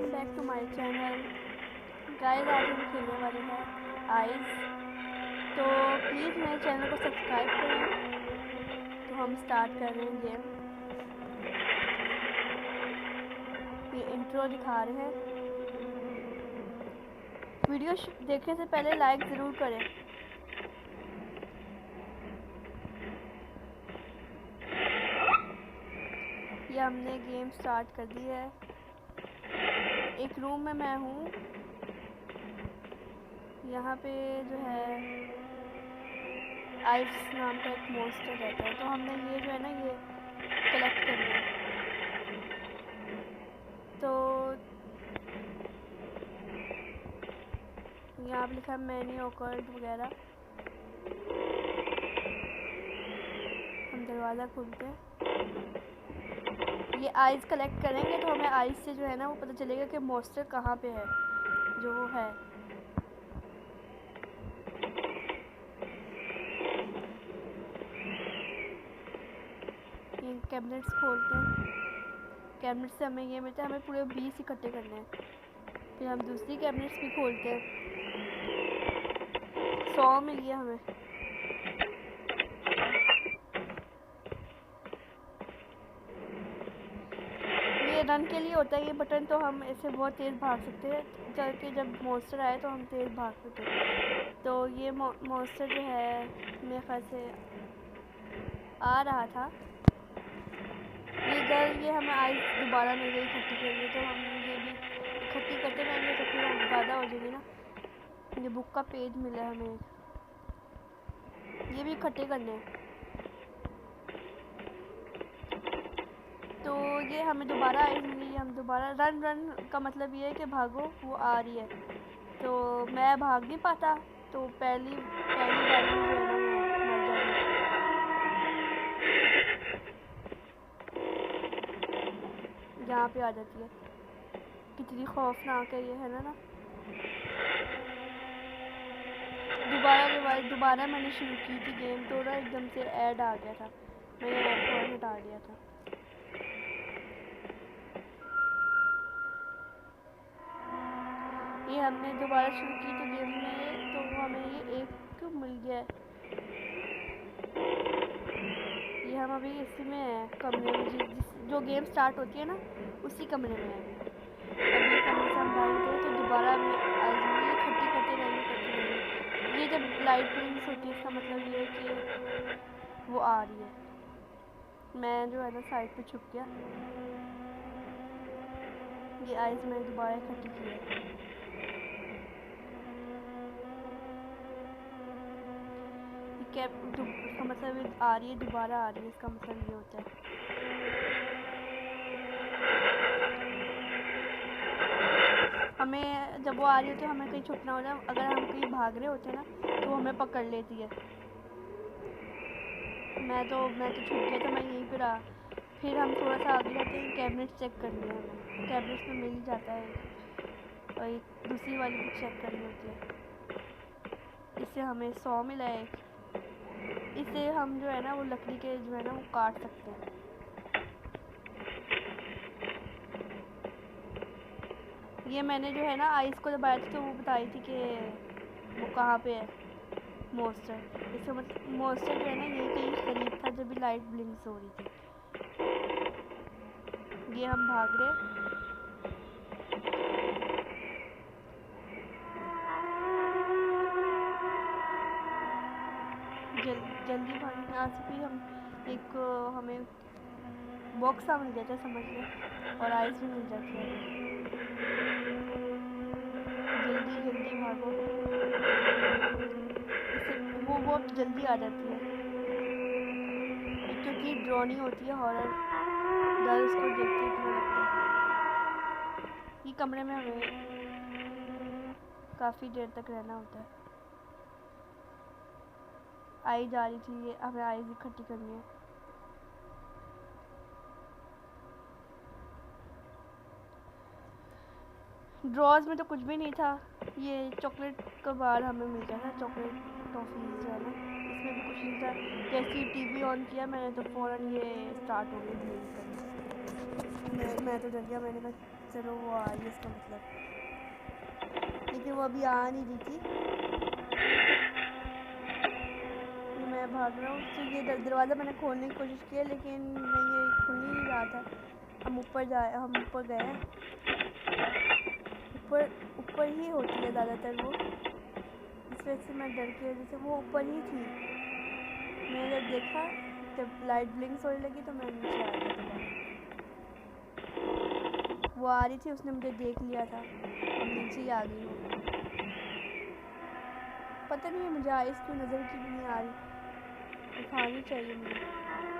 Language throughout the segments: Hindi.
Welcome back to my channel. Guys आज हम खेलने वाले हैं आइस। तो प्लीज़ मेरे चैनल को सब्सक्राइब करें। तो हम स्टार्ट कर रहे हैं गेम। ये इंट्रो दिखा रहे हैं। वीडियो देखने से पहले लाइक ज़रूर करें। ये हमने गेम स्टार्ट कर दी है। एक रूम में मैं हूँ। यहाँ पे जो है आइस नाम का एक मॉन्स्टर रहता है। तो हमने ये जो है ना ये कलेक्ट करना है। तो यहाँ पे लिखा है मैनी ऑकर्ड वगैरह। हम दरवाज़ा खोलते हैं। ये आइस कलेक्ट करेंगे तो हमें आइस से जो है ना वो पता चलेगा कि मॉन्स्टर कहाँ पे है जो वो है। ये कैबिनेट्स खोलते हैं। कैबिनेट से हमें ये मिलता है, हमें पूरे 20 इकट्ठे करने हैं। फिर हम दूसरी कैबिनेट्स भी खोलते हैं। 100 मिल गया हमें। ये रन के लिए होता है ये बटन। तो हम ऐसे बहुत तेज़ भाग सकते हैं जबकि जब मॉन्स्टर आए तो हम तेज़ भाग सकते हैं। तो ये मॉन्स्टर जो है मेरे ख्याल से आ रहा था। ये हमें आइस दोबारा मिल गई इकट्ठी के लिए। तो हम ये भी इकट्ठी करते रहेंगे तो फिर हम ज़्यादा हो जाएंगे ना। ये बुक का पेज मिला है हमें, ये भी इकट्ठे करने हैं। तो ये हमें दोबारा आइस मिली। हम दोबारा रन का मतलब ये है कि भागो, वो आ रही है। तो मैं भाग नहीं पाता तो पहली बार में जो है ना मैं मर जाऊँगी। यहाँ पे आ जाती है। कितनी खौफनाक है ये, है ना। दोबारा मैंने शुरू की थी गेम तो ना एकदम से ऐड आ गया था। मैंने ऐड को हटा दिया था। ये हमने दोबारा शुरू की थी गेम में तो हमें ये एक मिल गया है। ये हम अभी इसी में है कमरे में, जो गेम स्टार्ट होती है ना उसी कमरे में है। अभी कमरे से हम बाहर गए तो दोबारा में आजमी इकट्ठी करते रहेंगे। ये जब लाइट ब्लिंक्स होती है इसका मतलब ये है कि वो आ रही है। मैं जो है ना साइड पे छुप गया। ये आइस मैंने दोबारा इकट्ठी की है। इसका मतलब आ रही है, दोबारा आ रही है, इसका मतलब ये होता है। हमें जब वो आ रही होती है हमें कहीं छुपना होता है। अगर हम कहीं भाग रहे होते हैं ना तो वो हमें पकड़ लेती है। मैं तो छुप गया था, मैं यहीं पर रहा। फिर हम थोड़ा सा आगे जाते हैं, कैबिनेट चेक करनी है हमें। कैबिनेट में मिल जाता है और एक दूसरी वाली भी चेक करनी होती है। इससे हमें 100 मिला है। इससे हम जो है ना वो लकड़ी के जो है ना वो काट सकते हैं। ये मैंने जो है ना आइस को दबाया था तो वो बताई थी कि वो कहाँ पे है मॉन्स्टर। इसका मतलब मॉन्स्टर जो है ना ये कहीं करीब था जब भी लाइट ब्लिंक्स हो रही थी। ये हम भाग रहे। जल्दी भागने यहाँ से भी हम एक हमें बॉक्स सा मिल जाता है समझ लें, और आइस भी मिल जाती है। जल्दी भागो, इससे वो बहुत जल्दी आ जाती है क्योंकि ड्रॉनी होती है, हॉरर डर उसको देखते इतना लगता है। ये कमरे में हमें काफ़ी देर तक रहना होता है। आई जा रही थी, ये हमें आइस इकट्ठी करनी है। ड्रॉज में तो कुछ भी नहीं था। ये चॉकलेट का बार हमें मिल गया था, चॉकलेट टॉफ़ीज़ जो है ना, इसमें भी कुछ नहीं था। जैसे ही टीवी ऑन किया मैंने तो फ़ौरन ये स्टार्ट हो गई गेम करना। मैं तो डर गया। मैंने कहा चलो वो आ रही है इसका मतलब, लेकिन वो अभी आ नहीं रही थी। मैं भाग रहा हूँ, तो ये दरवाज़ा मैंने खोलने की कोशिश की लेकिन नहीं, ये खुल नहीं रहा था। हम ऊपर गए हैं। ऊपर ही होती है ज़्यादातर वो, इस वजह से मैं डर की वजह से, वो ऊपर ही थी। मैंने जब देखा, जब लाइट ब्लिंक्स होने लगी तो मैं नीचे आ गया दोबारा। वो आ रही थी, उसने मुझे देख लिया था, अब नीचे ही आ गई वो। पता नहीं है मुझे आइस क्यों नज़र की भी नहीं आ रही, उठानी चाहिए मुझे।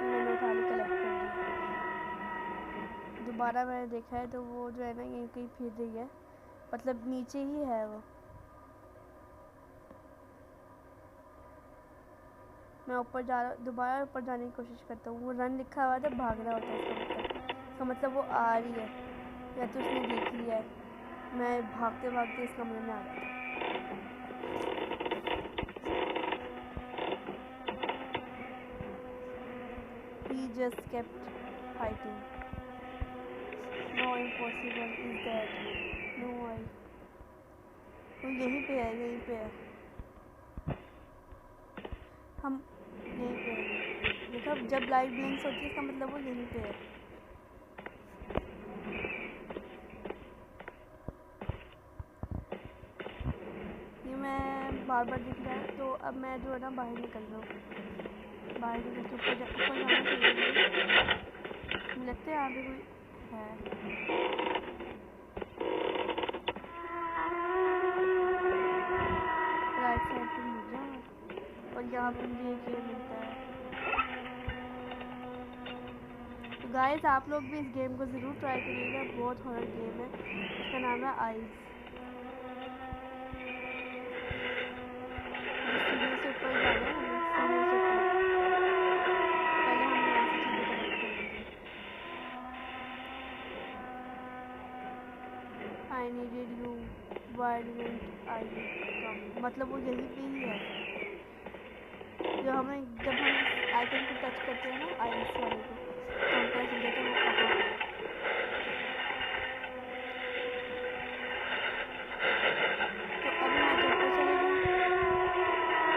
मैंने उठा ली, कलेक्ट कर ली। दोबारा मैंने देखा है तो वो जो है ना यहीं कहीं फिर रही है, मतलब नीचे ही है वो। मैं ऊपर जा रहा, दोबारा ऊपर जाने की कोशिश करता हूँ। वो रन लिखा हुआ था, भागना होता है इसका मतलब वो आ रही है, या तो उसने देख लिया है। मैं भागते भागते इस कमरे में आ गया था। He just kept fighting. No, impossible is that. No way. वो यहीं पे है, यहीं पे है। हम यहीं पे हैं। देखो जब लाइट ब्लिंक्स होती है इसका मतलब वो यहीं पे है। ये मैं बार बार दिख रहा है, तो अब मैं जो है ना बाहर निकल रहा हूँ। बाहर निकल के ऊपर जाना चाहिए। मुझे लगता है यहाँ पे कोई है। राइट साइड पे मिल जाऊँ, और यहाँ पे मुझे एक ये मिलता है। तो गाइस आप लोग भी इस गेम को ज़रूर ट्राई करिएगा, बहुत हॉरर गेम है। इसका नाम है आइस। सीढ़ी से ऊपर जाना है हमें, सीढ़ी से ऊपर। पहले हमने ऐसी चीज़ें कलेक्ट करनी थी। I needed you, why didn't I come, मतलब वो यहीं पे ही है। जब हम इस आइकन को टच करते हैं ना, आइस वाले को, तो हमको ऐसा लगता है वो कहाँ है। तो अभी मैं तो ऊपर चले गई,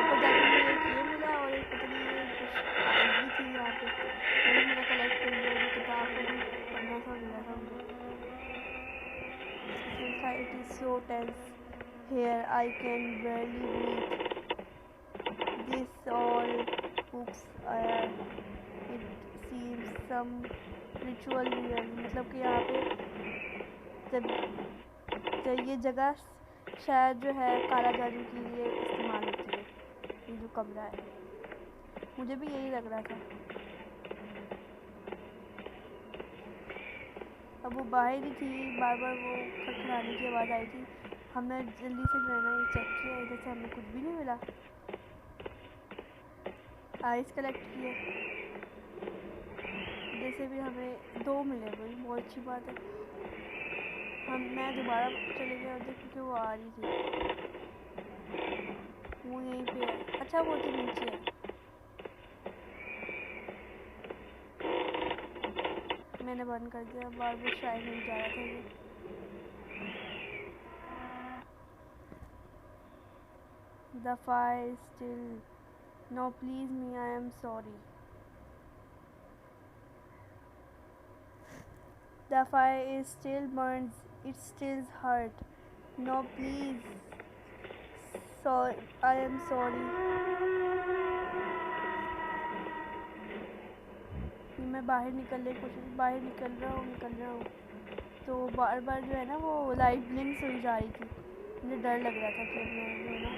ऊपर जाके मुझे एक ये मिला, और एक पता नहीं ये कुछ आइस भी थी यहाँ पे, वो भी मैंने कलेक्ट कर लिया। ये किताब को भी पढ़ना सा मिला था मुझे। It is so tense here, I can barely breathe. This all books are, it seems some ritual here. मतलब कि यहाँ पे जब ये जगह शायद जो है काला जादू के लिए इस्तेमाल होती है। ये जो कमरा है, मुझे भी यही लग रहा था। अब वो बाहर ही थी, बार बार वो खड़खड़ाने की आवाज़ आई थी। हमने जल्दी से जो है ना ये चेक किया, इधर से हमें कुछ भी नहीं मिला। आइस कलेक्ट किए, इधर से भी हमें 2 मिले, भाई बहुत अच्छी बात है। मैं दोबारा चले गया उधर, क्योंकि वो आ रही थी। वो यहीं पे है, अच्छा वो तो नीचे है। मैंने बंद कर दिया, बार बार शायद नहीं जा रहा था ये। The fire is still. No, please me, I am sorry. The fire is still burns. It still hurt. No, please. Sorry, I am sorry. मैं बाहर निकलने की कोशिश, बाहर निकल रहा हूँ, तो बार बार जो है ना वो लाइट ब्लिंक्स हो जा रही थी। मुझे डर लग रहा था कि मैं जो है ना,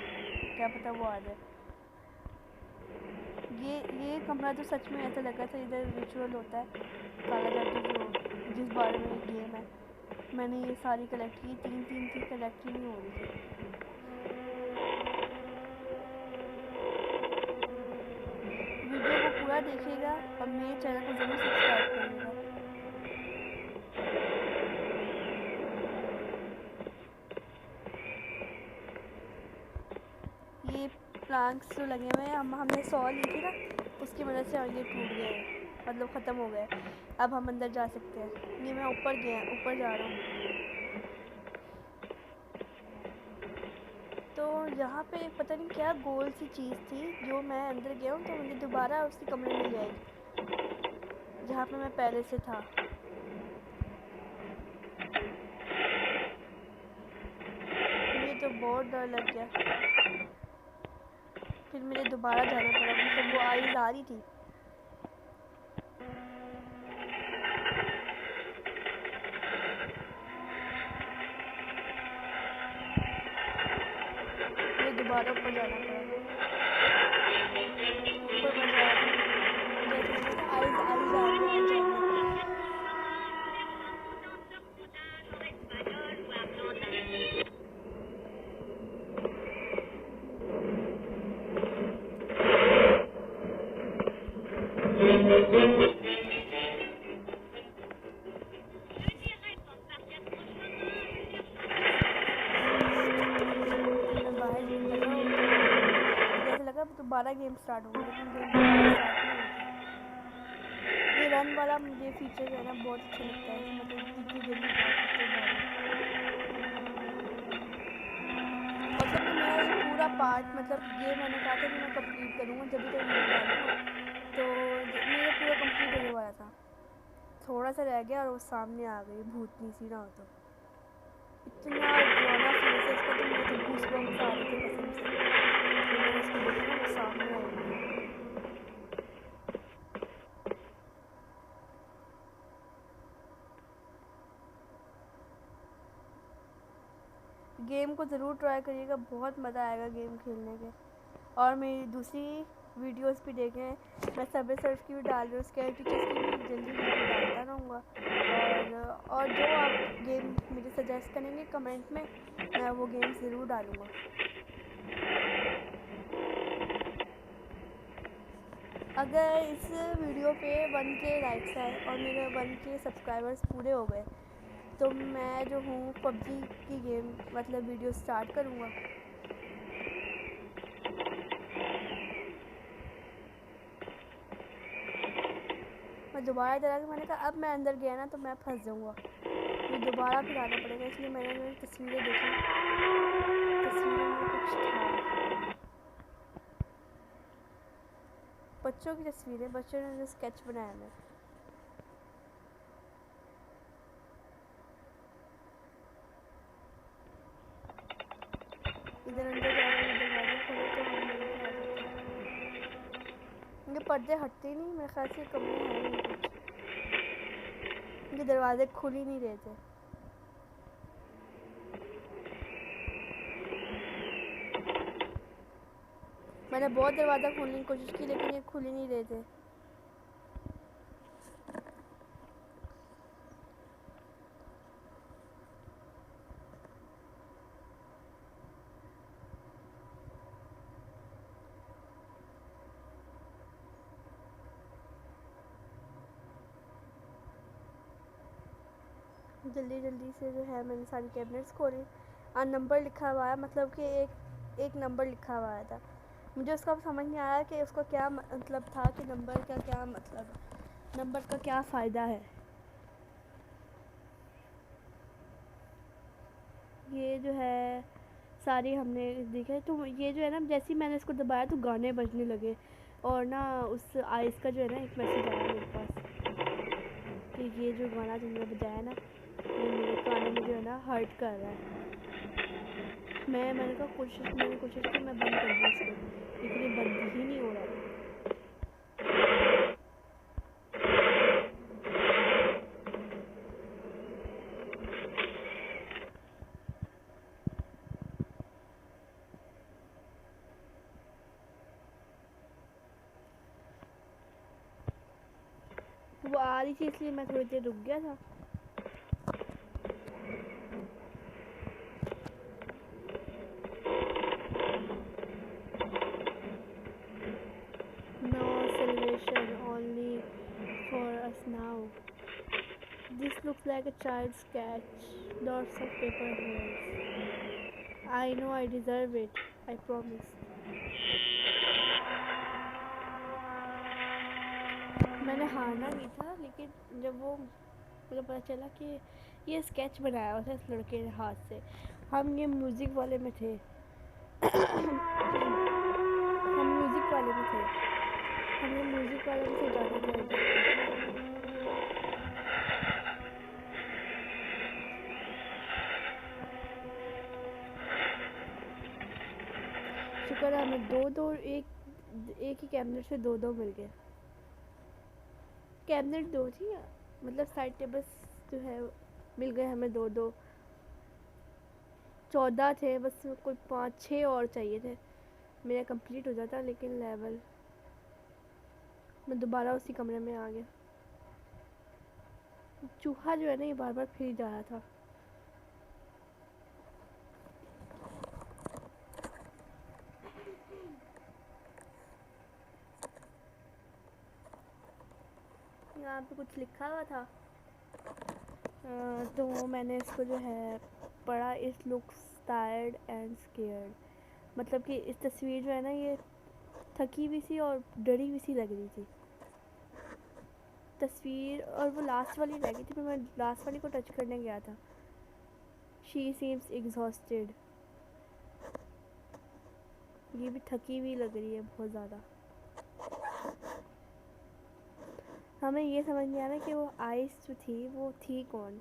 क्या पता वो आ जाए। ये कमरा तो सच में ऐसा लगा था इधर रिचुअल होता है, काला जादू जो जिस बारे में गेम है। मैंने ये सारी कलेक्ट की, 3 थी, कलेक्ट ही नहीं हो रही थी। वीडियो को पूरा देखिएगा और मेरे चैनल को ज़रूर सब्सक्राइब करिएगा। ये प्लांक्स जो लगे हुए हैं, हमने 100 ली थी ना, उसकी वजह से ये टूट गए, मतलब ख़त्म हो गए। अब हम अंदर जा सकते हैं। ये मैं ऊपर गया, ऊपर जा रहा हूँ। तो यहाँ पे एक पता नहीं क्या गोल सी चीज़ थी, जो मैं अंदर गया हूँ तो मुझे दोबारा उसी कमरे में ले आएगी जहाँ पे मैं पहले से था। मुझे तो बहुत डर लग गया। फिर मुझे दोबारा जाना पड़ा, मतलब वो आवाज़ आ रही थी। मुझे दोबारा ऊपर जाना पड़ा। ऊपर मैं जा रही हूँ, मुझे ऐसा लग रहा है आवाज़ आ रही है। मैं बाहर निकल रहा हूँ तो जैसे लगा दोबारा गेम स्टार्ट होगा, लेकिन गेम दोबारा स्टार्ट नहीं होती। ये रन वाला मुझे फीचर जो है ना बहुत अच्छा लगता है, मतलब जितनी जल्दी भाग सकते और जब मैं ये पूरा पार्ट, मतलब ये मैंने कहा था कि मैं कंप्लीट करूँगा जब भी तो वीडियो डालूँगा, तो मेरा पूरा कंप्लीट होने वाला था। थोड़ा सा रह गया और वो सामने आ गई, भूतनी सी ना हो तो। इतना डरावना फेस है इसका, तो मुझे तो गूज़बम्प्स आ रहे थे कसम से। जब मैंने इसको देखा ना, वो सामने आई हुई है। गेम को ज़रूर ट्राई करिएगा, बहुत मज़ा आएगा गेम खेलने के। और मेरी दूसरी वीडियोस भी देखें, मैं सबवे सर्फ की भी डाल रही हूँ, स्केयर टीचर्स की भी जल्दी वीडियो डालता रहूँगा। और जो आप गेम मुझे सजेस्ट करेंगे कमेंट में, मैं वो गेम ज़रूर डालूँगा। अगर इस वीडियो पे 1K लाइक्स आए और मेरे 1K सब्सक्राइबर्स पूरे हो गए, तो मैं जो हूँ पबजी की गेम मतलब वीडियो स्टार्ट करूँगा। मैं दोबारा डरा कि मैंने कहा अब मैं अंदर गया ना तो मैं फंस जाऊँगा, मुझे दोबारा फिर आना पड़ेगा। इसलिए मैंने जो तस्वीरें देखी, तस्वीरों में कुछ था, बच्चों की तस्वीरें, बच्चों ने जो स्केच बनाया है। इधर अंदर जा रहे हैं, दरवाजे खोले तो हम लोगों पे आ जाते हैं। इनके पर्दे हटते ही नहीं, मेरे ख्याल से कमरे हैं ही नहीं कुछ, इनके दरवाजे खुल ही नहीं रहे थे। मैंने बहुत दरवाज़ा खोलने की कोशिश की लेकिन ये खुल ही नहीं रहे थे। जल्दी जल्दी से जो है मैंने सारी कैबिनेट्स खोली और नंबर लिखा हुआ है, मतलब कि एक नंबर लिखा हुआ था। मुझे उसका समझ नहीं आया कि उसका क्या मतलब था, कि नंबर का क्या मतलब, नंबर का क्या फ़ायदा है। ये जो है सारी हमने देखे, तो ये जो है ना जैसे ही मैंने इसको दबाया तो गाने बजने लगे और ना उस आइस का जो है ना एक मैसेज आया मेरे पास कि ये जो गाना तुमने बजाया ना, ये मेरे कानों में जो है ना हर्ट कर रहा है। मैंने कोशिश की मैं बंद कर दूँ इसको, लेकिन ये बंद ही नहीं हो रहा है। वो आ रही थी इसलिए मैं थोड़ी देर रुक गया था। No salvation only for us now. This looks like a child's sketch. Lots of paper hairs. I know I deserve it. I promise. मैंने हारना नहीं था, लेकिन जब वो मुझे पता चला कि ये स्केच बनाया हुआ था इस लड़के ने हाथ से। हम ये म्यूज़िक वाले में थे। हम म्यूज़िक वाले में थे। हमें म्यूज़िक वाले में से जाना था उधर। शुक्र है हमें दो एक ही कैबिनेट से दो मिल गए। कैबिनेट दो थी, मतलब साइड टेबल्स जो है मिल गए हमें दो। 14 थे, बस कोई 5-6 और चाहिए थे, मेरा कंप्लीट हो जाता। लेकिन लेवल मैं दोबारा उसी कमरे में आ गया। चूहा जो है ना, ये बार बार फिर जा रहा था। यहाँ पे कुछ लिखा हुआ था, तो मैंने इसको जो है पढ़ा। It looks tired and scared, मतलब कि इस तस्वीर जो है ना, ये थकी हुई सी और डरी हुई सी लग रही थी तस्वीर। और वो लास्ट वाली रह गई थी, पर मैं लास्ट वाली को टच करने गया था। शी सीम्स एग्जॉस्टेड, ये भी थकी हुई लग रही है बहुत ज़्यादा। हमें ये समझ नहीं आ रहा कि वो आइस जो थी वो थी कौन।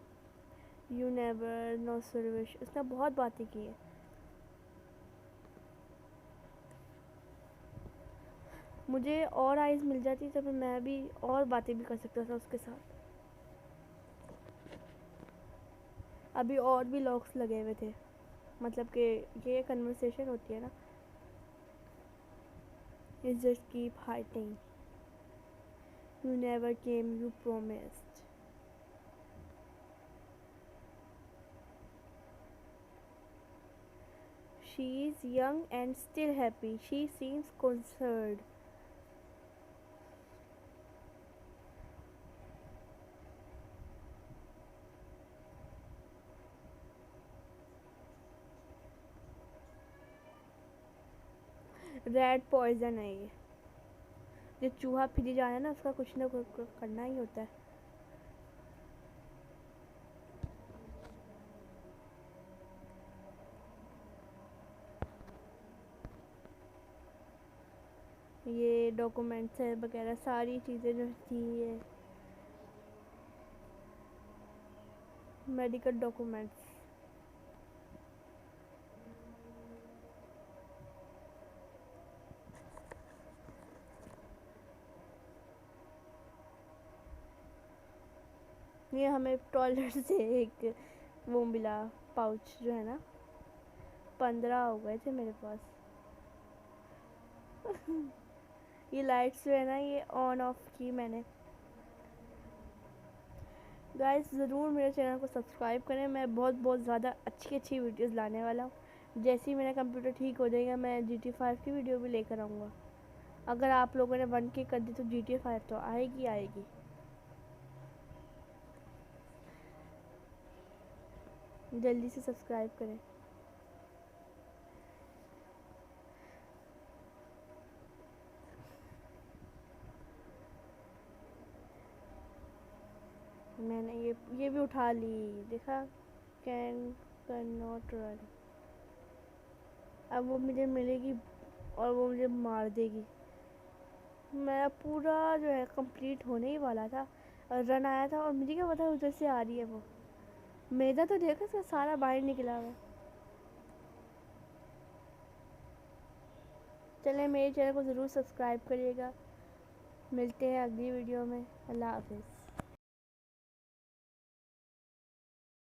यू नेवर नो सर्विश, उसने बहुत बातें की है। मुझे और आइस मिल जाती तो फिर मैं भी और बातें भी कर सकता था उसके साथ। अभी और भी लॉक्स लगे हुए थे, मतलब कि ये कन्वर्सेशन होती है ना, it's just keep hitting, you never came, you promised. She is young and still happy, she seems concerned. Red poison है ये। जो चूहा फिरी जाना है ना, उसका कुछ ना कुछ करना ही होता है। ये डॉक्यूमेंट्स है वगैरह सारी चीज़ें जो थी, ये मेडिकल डॉक्यूमेंट्स। ये हमें टॉयलेट से एक वो मिला, पाउच जो है ना, 15 हो गए थे मेरे पास। ये लाइट्स जो है ना, ये ऑन ऑफ की मैंने। गाइस ज़रूर मेरे चैनल को सब्सक्राइब करें, मैं बहुत ज़्यादा अच्छी वीडियोस लाने वाला हूँ। जैसे ही मेरा कंप्यूटर ठीक हो जाएगा, मैं GTA 5 की वीडियो भी लेकर आऊँगा। अगर आप लोगों ने 1K कर दी तो GTA 5 तो आएगी। जल्दी से सब्सक्राइब करें। मैंने ये भी उठा ली, देखा, कैन नॉट रन। अब वो मुझे मिलेगी और वो मुझे मार देगी। मेरा पूरा जो है कंप्लीट होने ही वाला था और रन आया था, और मुझे क्या पता उधर से आ रही है वो। मेरा तो देखो इसका सारा बाहर निकला हुआ। चलें, मेरे चैनल को ज़रूर सब्सक्राइब करिएगा। मिलते हैं अगली वीडियो में। अल्लाह हाफिज़।